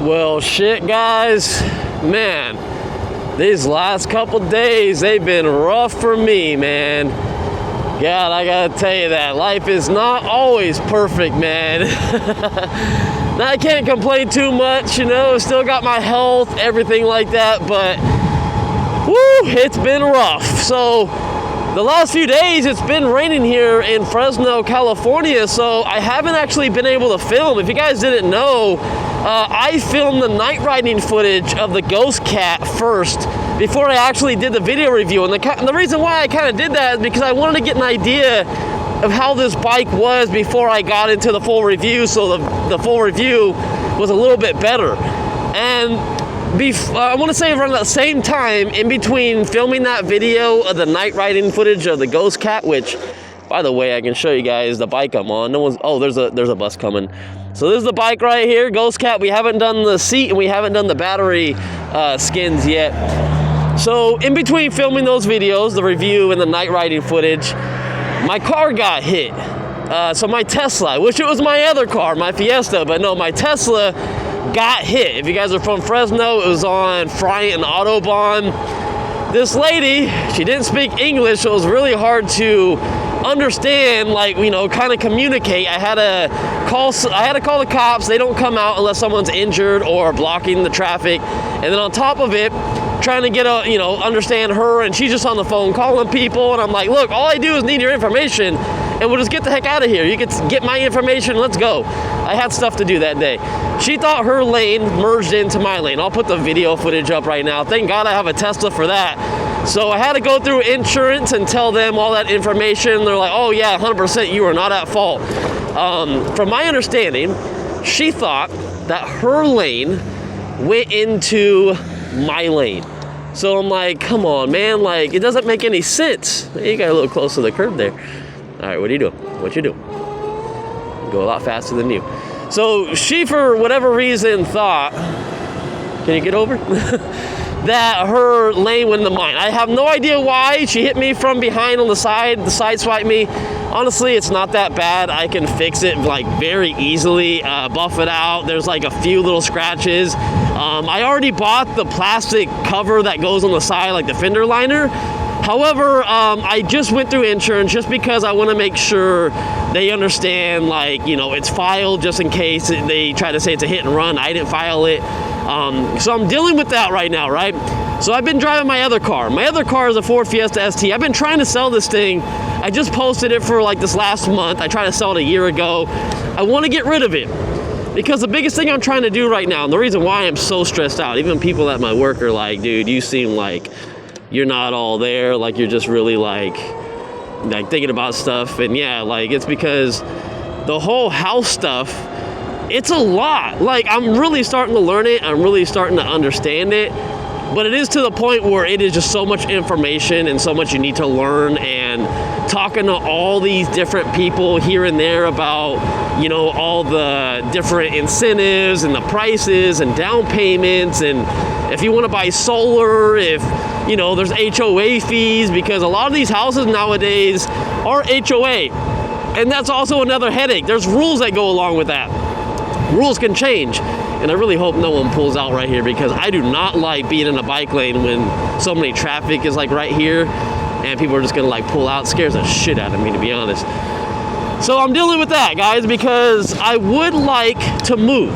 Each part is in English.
Well, shit, guys, man, these last couple days, they've been rough for me, man. God, I gotta tell you that life is not always perfect, man. I can't complain too much, you know, still got my health, everything like that, but woo, it's been rough. So the last few days, it's been raining here in Fresno, California, so I haven't actually been able to film. If you guys didn't know, I filmed the night riding footage of the Ghostcat first before I actually did the video review. And the reason why I kind of did that is because I wanted to get an idea of how this bike was before I got into the full review, so the full review was a little bit better. And I want to say around the same time, in between filming that video of the night riding footage of the Ghostcat, which, by the way, I can show you guys the bike I'm on. There's a bus coming. So this is the bike right here, Ghostcat. We haven't done the seat and we haven't done the battery skins yet. So in between filming those videos, the review and the night riding footage, my car got hit. So my Tesla, I wish it was my other car, my Fiesta, but no, my Tesla got hit. If you guys are from Fresno, it was on Friant and Autobahn. This lady, she didn't speak English, so it was really hard to understand, like, you know, kind of communicate. I had to call the cops. They don't come out unless someone's injured or blocking the traffic. And then on top of it, trying to get understand her, and she's just on the phone calling people, and I'm like, look, all I do is need your information and we'll just get the heck out of here. You can get my information, let's go. I had stuff to do that day. She thought her lane merged into my lane. I'll put the video footage up right now. Thank God I have a Tesla for that. So I had to go through insurance and tell them all that information. They're like, oh yeah, 100%, you are not at fault. From my understanding, she thought that her lane went into my lane. So I'm like, come on, man, like, it doesn't make any sense. You got a little close to the curb there. All right, what are you doing? What you do? Go a lot faster than you. So she, for whatever reason, thought, can you get over? That her lane went into mine. I have no idea why. She hit me from behind on the side swiped me. Honestly, it's not that bad. I can fix it like very easily, buff it out. There's like a few little scratches. I already bought the plastic cover that goes on the side, like the fender liner. However, I just went through insurance just because I want to make sure they understand, like, you know, it's filed just in case they try to say it's a hit and run. I didn't file it. So I'm dealing with that right now, right? So I've been driving my other car. My other car is a Ford Fiesta ST. I've been trying to sell this thing. I just posted it for like this last month. I tried to sell it a year ago. I want to get rid of it because the biggest thing I'm trying to do right now, and the reason why I'm so stressed out, even people at my work are like, dude, you seem like you're not all there, like you're just really like thinking about stuff. And yeah, like, it's because the whole house stuff, it's a lot. Like, I'm really starting to learn it. I'm really starting to understand it. But it is to the point where it is just so much information and so much you need to learn, and talking to all these different people here and there about, you know, all the different incentives and the prices and down payments, and if you want to buy solar, if, you know, there's HOA fees, because a lot of these houses nowadays are HOA. And that's also another headache. There's rules that go along with that. Rules can change. And I really hope no one pulls out right here, because I do not like being in a bike lane when so many traffic is like right here and people are just gonna like pull out. It scares the shit out of me, to be honest. So I'm dealing with that, guys, because I would like to move.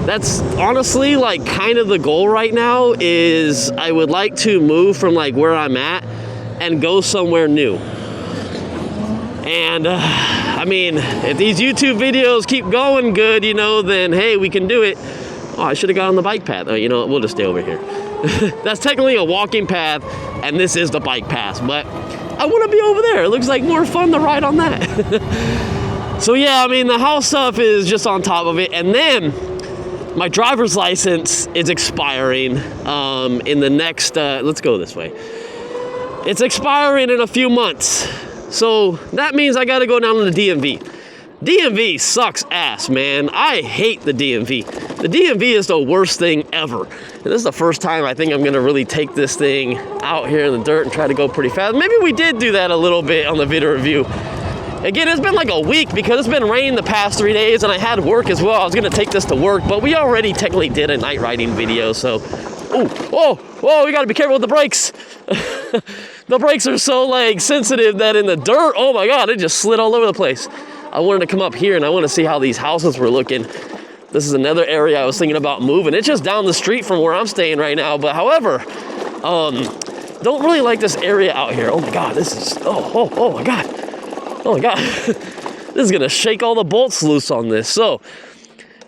That's honestly like kind of the goal right now, is I would like to move from like where I'm at and go somewhere new. And I mean, if these YouTube videos keep going good, you know, then hey, we can do it. Oh, I should have got on the bike path. Oh, you know what? We'll just stay over here. That's technically a walking path, and this is the bike path, but I want to be over there. It looks like more fun to ride on that. So yeah, I mean, the house stuff is just on top of it. And then my driver's license is expiring in the next, let's go this way. It's expiring in a few months. So that means I got to go down to the DMV. DMV sucks ass, man. I hate the DMV. The DMV is the worst thing ever. And this is the first time I think I'm going to really take this thing out here in the dirt and try to go pretty fast. Maybe we did do that a little bit on the video review. Again, it's been like a week because it's been raining the past 3 days, and I had work as well. I was gonna take this to work, but we already technically did a night riding video, so. Oh, whoa, whoa, we gotta be careful with the brakes. The brakes are so like sensitive that in the dirt, oh my God, it just slid all over the place. I wanted to come up here and I want to see how these houses were looking. This is another area I was thinking about moving. It's just down the street from where I'm staying right now, but however, don't really like this area out here. Oh my God, this is, oh my God. Oh my God. This is gonna shake all the bolts loose on this. So,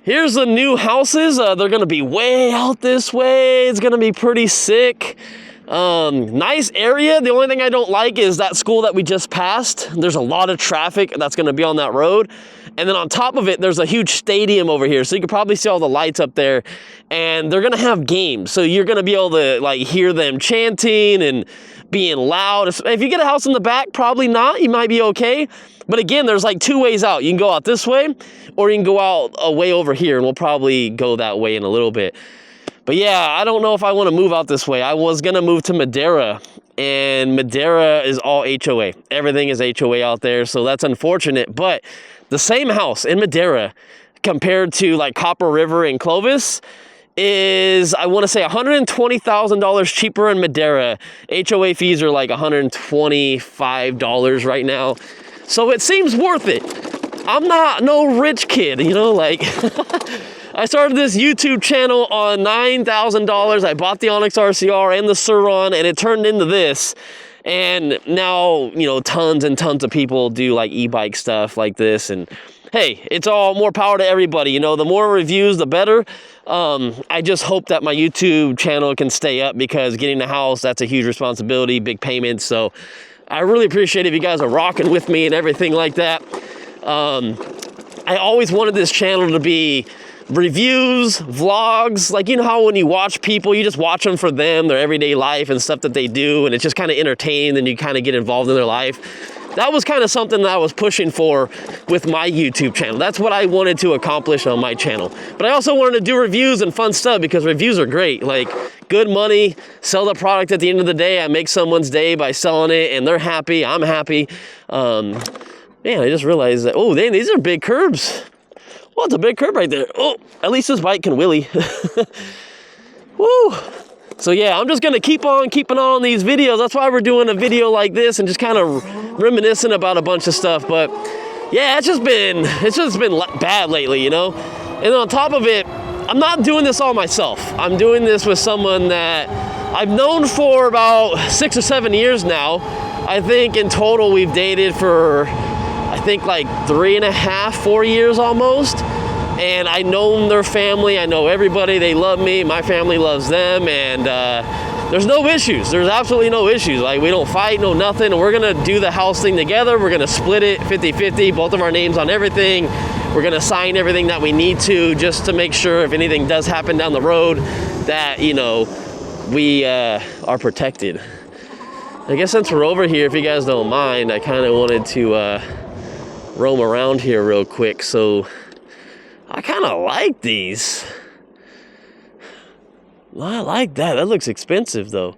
here's the new houses. They're gonna be way out this way. It's gonna be pretty sick. Nice area. The only thing I don't like is that school that we just passed. There's a lot of traffic that's gonna be on that road. And then on top of it, there's a huge stadium over here. So you can probably see all the lights up there. And they're gonna have games. So you're gonna be able to like hear them chanting and being loud. If you get a house in the back, probably not. You might be okay. But again, there's like 2 ways out. You can go out this way, or you can go out a way over here, and we'll probably go that way in a little bit. But yeah, I don't know if I want to move out this way. I was going to move to Madera, and Madera is all HOA. Everything is HOA out there, so that's unfortunate. But the same house in Madera compared to like Copper River and Clovis is, I want to say, $120,000 cheaper in Madera. HOA fees are like $125 right now. So it seems worth it. I'm not no rich kid, you know, like I started this YouTube channel on $9,000. I bought the Onyx RCR and the Sur-Ron, and it turned into this. And now, you know, tons and tons of people do like e-bike stuff like this. And hey, it's all more power to everybody. You know, the more reviews, the better. I just hope that my YouTube channel can stay up, because getting a house, that's a huge responsibility, big payments. So I really appreciate if you guys are rocking with me and everything like that. I always wanted this channel to be reviews, vlogs, like, you know how when you watch people, you just watch them for them, their everyday life and stuff that they do, and it's just kind of entertaining, and you kind of get involved in their life. That was kind of something that I was pushing for with my YouTube channel. That's what I wanted to accomplish on my channel. But I also wanted to do reviews and fun stuff, because reviews are great. Like, good money, sell the product at the end of the day. I make someone's day by selling it, and they're happy, I'm happy. Man, I just realized that, oh, dang, these are big curbs. Well, it's a big curb right there. Oh, at least this bike can wheelie. Woo. So yeah, I'm just gonna keep on keeping on these videos. That's why we're doing a video like this and just kind of reminiscing about a bunch of stuff. But yeah, it's just been bad lately, you know? And then on top of it, I'm not doing this all myself. I'm doing this with someone that I've known for about 6 or 7 years now. I think in total we've dated for, I think like 3.5, 4 years almost. And I know their family, I know everybody, they love me, my family loves them, and there's no issues. There's absolutely no issues. Like, we don't fight, no nothing, and we're gonna do the house thing together. We're gonna split it 50-50, both of our names on everything. We're gonna sign everything that we need to, just to make sure if anything does happen down the road that, you know, we are protected. I guess since we're over here, if you guys don't mind, I kind of wanted to roam around here real quick. So I kind of like these. I like that. That looks expensive though.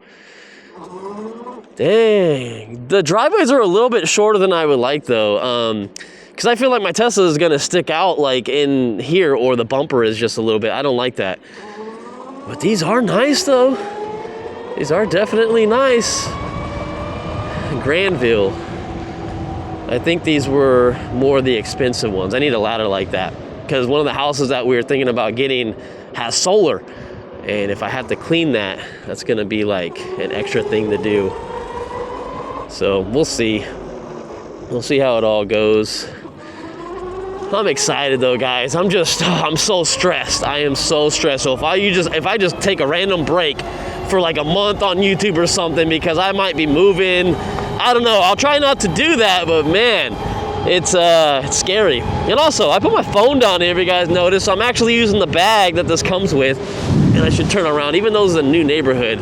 Dang. The driveways are a little bit shorter than I would like though. Because I feel like my Tesla is going to stick out like in here, or the bumper is just a little bit. I don't like that. But these are nice though. These are definitely nice. Granville. I think these were more the expensive ones. I need a ladder like that, because one of the houses that we were thinking about getting has solar. And if I have to clean that, that's gonna be like an extra thing to do. So we'll see. We'll see how it all goes. I'm excited though, guys. I'm so stressed. I am so stressed. So if I just take a random break for like a month on YouTube or something, because I might be moving, I don't know. I'll try not to do that, but man, it's scary. And also, I put my phone down here, if you guys notice. So I'm actually using the bag that this comes with, and I should turn around. Even though it's a new neighborhood,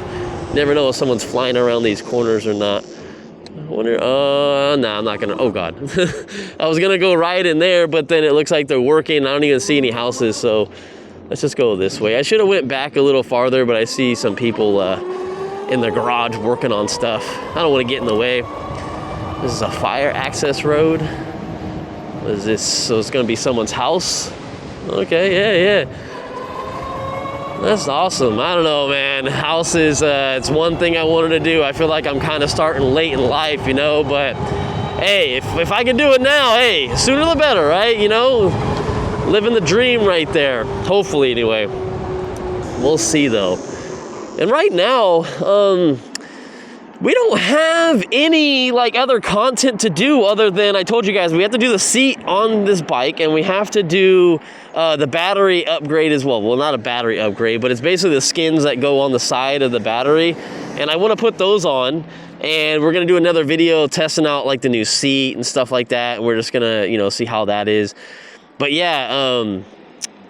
never know if someone's flying around these corners or not. I wonder, no, I'm not gonna, oh God. I was gonna go right in there, but then it looks like they're working. I don't even see any houses, so let's just go this way. I should have went back a little farther, but I see some people in the garage working on stuff. I don't want to get in the way. This is a fire access road. Is this, so it's gonna be someone's house? Okay, yeah. That's awesome. I don't know, man. Houses, it's one thing I wanted to do. I feel like I'm kind of starting late in life, you know, but hey, if I can do it now, hey, sooner the better, right? You know, living the dream right there. Hopefully, anyway. We'll see, though. And right now, we don't have any like other content to do other than, I told you guys, we have to do the seat on this bike, and we have to do the battery upgrade as well. Well, not a battery upgrade, but it's basically the skins that go on the side of the battery, and I want to put those on, and we're gonna do another video testing out like the new seat and stuff like that, and we're just gonna, you know, see how that is. But yeah,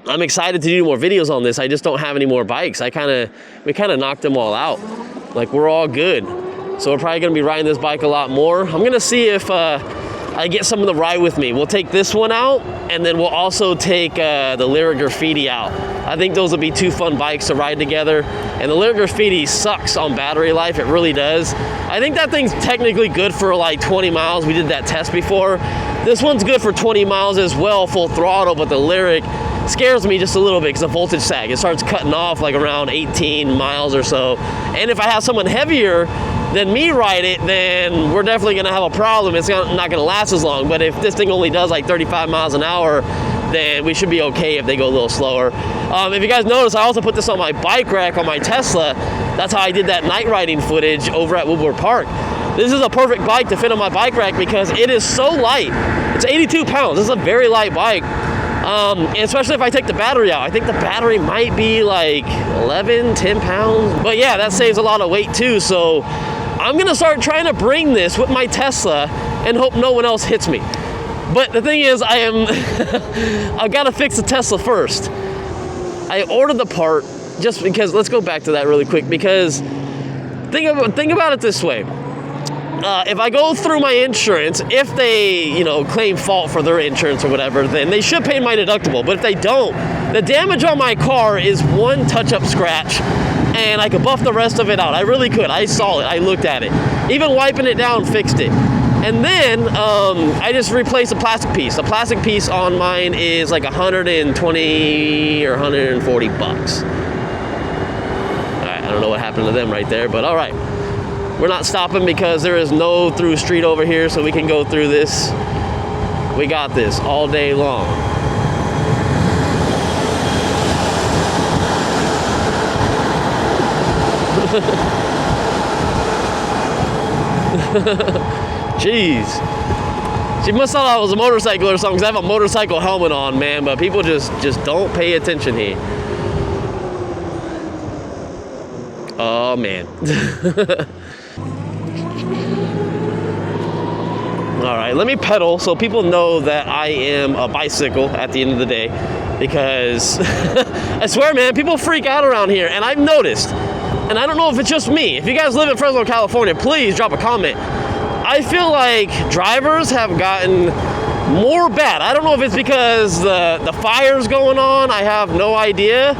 I'm excited to do more videos on this. I just don't have any more bikes. We kind of knocked them all out. Like, we're all good. So we're probably gonna be riding this bike a lot more. I'm gonna see if I get someone to ride with me. We'll take this one out, and then we'll also take the Lyric Graffiti out. I think those will be two fun bikes to ride together. And the Lyric Graffiti sucks on battery life, it really does. I think that thing's technically good for like 20 miles. We did that test before. This one's good for 20 miles as well, full throttle, but the Lyric scares me just a little bit because of voltage sag. It starts cutting off like around 18 miles or so. And if I have someone heavier than me ride it, then we're definitely gonna have a problem. It's not gonna last as long. But if this thing only does like 35 miles an hour, then we should be okay if they go a little slower. If you guys notice, I also put this on my bike rack on my Tesla. That's how I did that night riding footage over at Woodward Park. This is a perfect bike to fit on my bike rack because it is so light. It's 82 pounds. This is a very light bike. Especially if I take the battery out. I think the battery might be like 11, 10 pounds. But yeah, that saves a lot of weight too. So I'm gonna start trying to bring this with my Tesla and hope no one else hits me. But the thing is, I've gotta fix the Tesla first. I ordered the part just because, let's go back to that really quick, because think about it this way. If I go through my insurance, if they, you know, claim fault for their insurance or whatever, then they should pay my deductible. But if they don't, the damage on my car is one touch-up scratch, and I could buff the rest of it out. I really could. I saw it. I looked at it. Even wiping it down fixed it. And then I just replaced the plastic piece. The plastic piece on mine is like 120 or 140 bucks. All right, I don't know what happened to them right there, but all right. We're not stopping because there is no through street over here, so we can go through this. We got this all day long. Jeez. She must have thought I was a motorcycle or something, because I have a motorcycle helmet on, man, but people just don't pay attention here. Oh, man. All right, let me pedal so people know that I am a bicycle at the end of the day, because I swear, man, people freak out around here, and I've noticed, and I don't know if it's just me. If you guys live in Fresno, California, please drop a comment. I feel like drivers have gotten more bad. I don't know if it's because the fire's going on. I have no idea.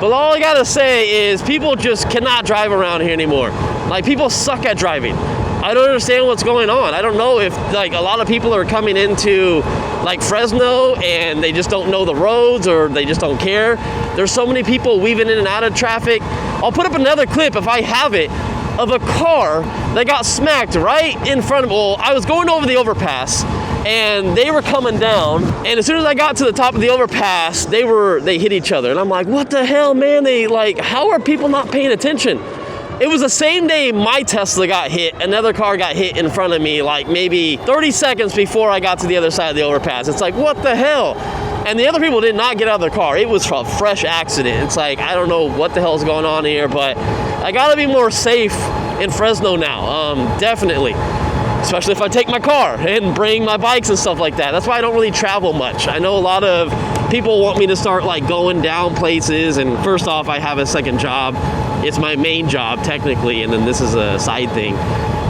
But all I gotta say is people just cannot drive around here anymore. Like, people suck at driving. I don't understand what's going on. I don't know if like a lot of people are coming into like Fresno and they just don't know the roads, or they just don't care. There's so many people weaving in and out of traffic. I'll put up another clip if I have it of a car that got smacked right in front of, well, I was going over the overpass and they were coming down, and as soon as I got to the top of the overpass, they hit each other, and I'm like, what the hell, man? How are people not paying attention? It was the same day my Tesla got hit, another car got hit in front of me, like maybe 30 seconds before I got to the other side of the overpass. It's like, what the hell? And the other people did not get out of their car. It was a fresh accident. It's like, I don't know what the hell's going on here, but I gotta be more safe in Fresno now, definitely. Especially if I take my car and bring my bikes and stuff like that. That's why I don't really travel much. I know a lot of people want me to start like going down places, and first off, I have a second job. It's my main job technically, and then this is a side thing.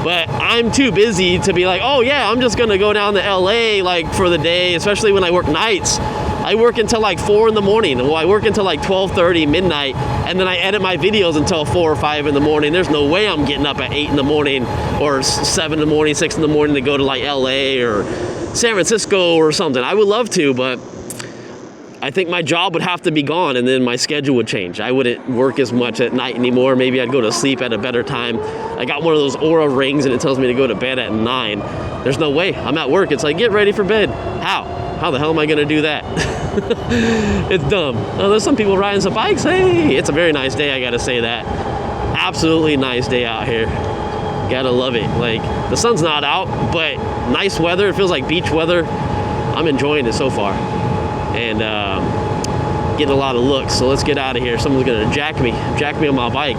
But I'm too busy to be like, oh yeah, I'm just gonna go down to LA like for the day, especially when I work nights. I work until like 4 in the morning. Well, I work until like 12:30 midnight, and then I edit my videos until 4 or 5 in the morning. There's no way I'm getting up at 8 in the morning or 7 in the morning, 6 in the morning to go to like LA or San Francisco or something. I would love to, but I think my job would have to be gone, and then my schedule would change. I wouldn't work as much at night anymore. Maybe I'd go to sleep at a better time. I got one of those Aura rings, and it tells me to go to bed at 9. There's no way. I'm at work. It's like, get ready for bed. How the hell am I gonna do that? It's dumb. There's some people riding some bikes. Hey, it's a very nice day, I gotta say that. Absolutely nice day out here. Gotta love it. Like, the sun's not out, but nice weather. It feels like beach weather. I'm enjoying it so far. And getting a lot of looks, so let's get out of here. Someone's gonna jack me on my bike.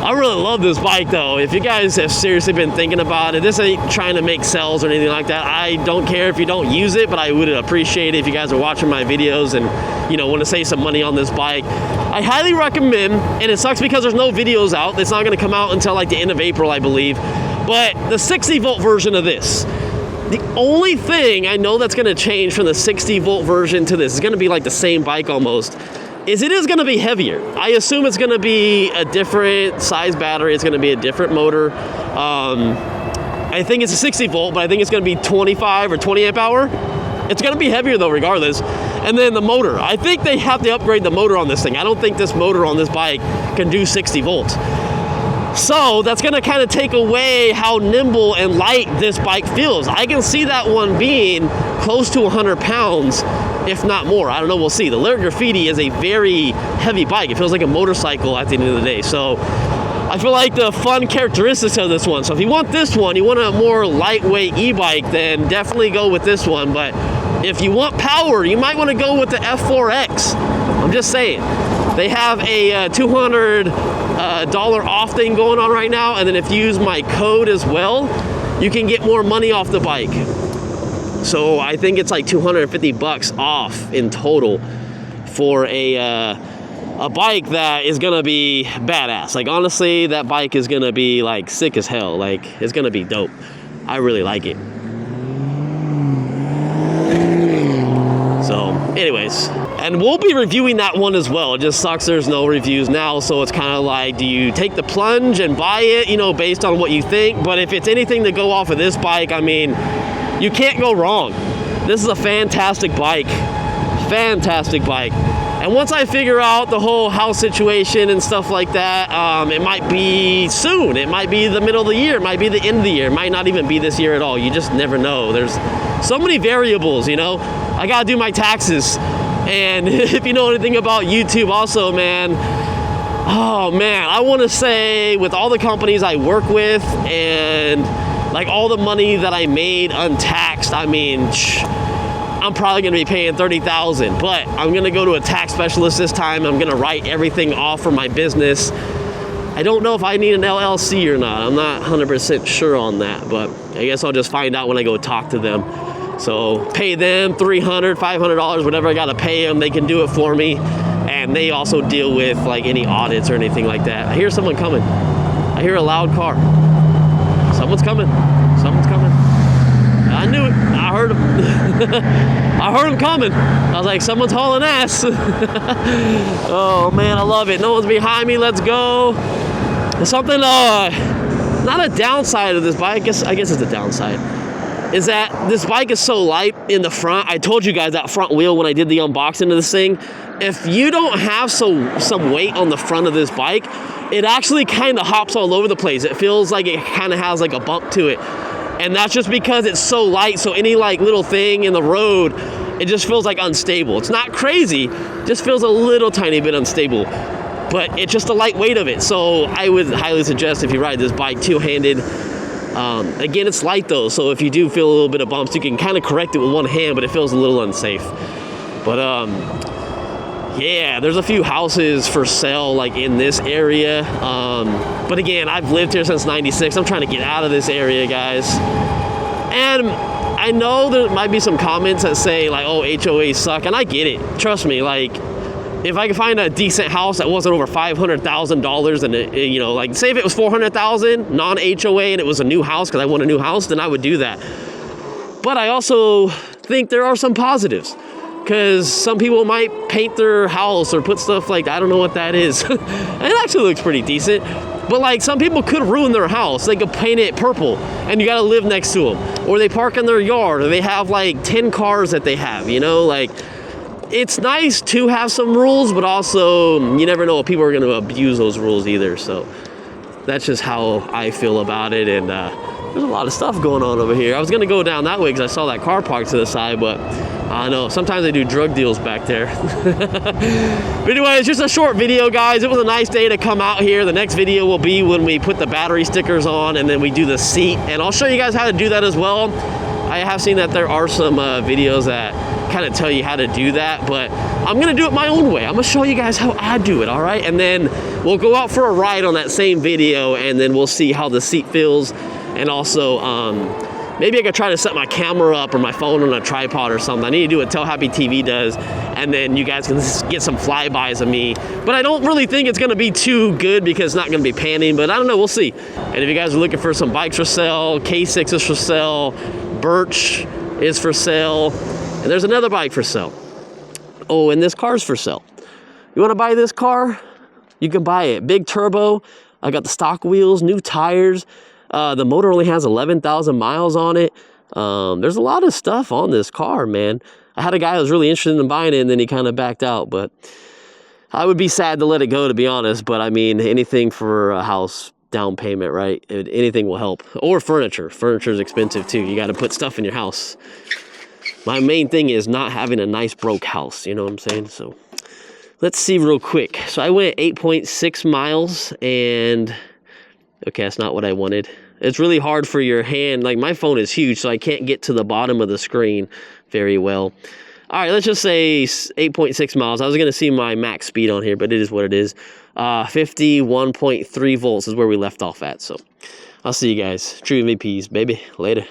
I really love this bike though. If you guys have seriously been thinking about it, this ain't trying to make sales or anything like that. I don't care if you don't use it, but I would appreciate it if you guys are watching my videos and, you know, want to save some money on this bike. I highly recommend, and it sucks because there's no videos out. It's not gonna come out until like the end of April, I believe. But the 60 volt version of this, the only thing I know that's gonna change from the 60 volt version to this is gonna be like the same bike almost, is it is gonna be heavier. I assume it's gonna be a different size battery, it's gonna be a different motor. I think it's a 60 volt, but I think it's gonna be 25 or 20 amp hour. It's gonna be heavier though, regardless. And then the motor, I think they have to upgrade the motor on this thing. I don't think this motor on this bike can do 60 volts. So that's gonna kind of take away how nimble and light this bike feels. I can see that one being close to 100 pounds, if not more. I don't know, we'll see. The Lyric Graffiti is a very heavy bike. It feels like a motorcycle at the end of the day. So I feel like the fun characteristics of this one. So if you want this one, you want a more lightweight e-bike, then definitely go with this one. But if you want power, you might want to go with the F4X. I'm just saying. They have a $200 off thing going on right now, and then if you use my code as well, you can get more money off the bike. So I think it's like 250 bucks off in total for a bike that is gonna be badass. Like, honestly, that bike is gonna be like sick as hell. Like, it's gonna be dope. I really like it. So anyways, and we'll be reviewing that one as well. It just sucks there's no reviews now, so it's kind of like, do you take the plunge and buy it, you know, based on what you think? But if it's anything to go off of this bike, I mean, you can't go wrong. This is a fantastic bike. Fantastic bike. And once I figure out the whole house situation and stuff like that, it might be soon. It might be the middle of the year. It might be the end of the year. It might not even be this year at all. You just never know. There's so many variables, you know. I gotta do my taxes. And if you know anything about YouTube also, man, oh man, I wanna say with all the companies I work with and like all the money that I made untaxed, I mean, I'm probably gonna be paying $30,000, but I'm gonna go to a tax specialist this time. I'm gonna write everything off for my business. I don't know if I need an LLC or not. I'm not 100% sure on that, but I guess I'll just find out when I go talk to them. So pay them $300, $500, whatever I gotta pay them. They can do it for me. And they also deal with like any audits or anything like that. I hear someone coming. I hear a loud car. Someone's coming. Someone's coming. I knew it. I heard him. I heard him coming. I was like, someone's hauling ass. Oh man, I love it. No one's behind me. Let's go. There's something, not a downside of this bike. I guess it's a downside. Is that this bike is so light in the front. I told you guys that front wheel when I did the unboxing of this thing. If you don't have some weight on the front of this bike, it actually kind of hops all over the place. It feels like it kind of has like a bump to it. And that's just because it's so light, so any like little thing in the road, it just feels like unstable. It's not crazy, just feels a little tiny bit unstable. But it's just the light weight of it. So I would highly suggest if you ride this bike two-handed, again, it's light though, so if you do feel a little bit of bumps, you can kind of correct it with one hand, but it feels a little unsafe. But yeah, there's a few houses for sale like in this area. But again, I've lived here since '96. I'm trying to get out of this area, guys. And I know there might be some comments that say like, oh, HOAs suck, and I get it. Trust me, like, if I could find a decent house that wasn't over $500,000 and it, you know, like say if it was $400,000 non-HOA and it was a new house because I want a new house, then I would do that. But I also think there are some positives. because some people might paint their house or put stuff like, I don't know what that is. It actually looks pretty decent. But like some people could ruin their house. They could paint it purple and you gotta live next to them. Or they park in their yard, or they have like 10 cars that they have, you know? Like, it's nice to have some rules, but also you never know if people are gonna abuse those rules either. So that's just how I feel about it. And there's a lot of stuff going on over here. I was gonna go down that way because I saw that car parked to the side, but I know sometimes they do drug deals back there. But anyway, it's just a short video, guys. It was a nice day to come out here. The next video will be when we put the battery stickers on and then we do the seat, and I'll show you guys how to do that as well. I have seen that there are some videos that kind of tell you how to do that, but I'm gonna do it my own way. I'm gonna show you guys how I do it, all right? And then we'll go out for a ride on that same video, and then we'll see how the seat feels. And also, maybe I could try to set my camera up or my phone on a tripod or something. I need to do what Tell Happy TV does, and then you guys can get some flybys of me. But I don't really think it's gonna be too good because it's not gonna be panning, but I don't know, we'll see. And if you guys are looking for some bikes for sale, K6 is for sale, Birch is for sale, and there's another bike for sale. Oh, and this car's for sale. You wanna buy this car? You can buy it. Big turbo, I got the stock wheels, new tires. The motor only has 11,000 miles on it. There's a lot of stuff on this car, man. I had a guy who was really interested in buying it, and then he kind of backed out, but I would be sad to let it go, to be honest. But I mean, anything for a house down payment, right? Anything will help. Or furniture. Furniture is expensive too. You got to put stuff in your house. My main thing is not having a nice broke house, you know what I'm saying? So let's see real quick. So I went 8.6 miles, and okay, that's not what I wanted. It's really hard for your hand. Like, my phone is huge, so I can't get to the bottom of the screen very well. All right, let's just say 8.6 miles. I was gonna see my max speed on here, but it is what it is. 51.3 volts is where we left off at. So I'll see you guys. True MVPs, baby. Later.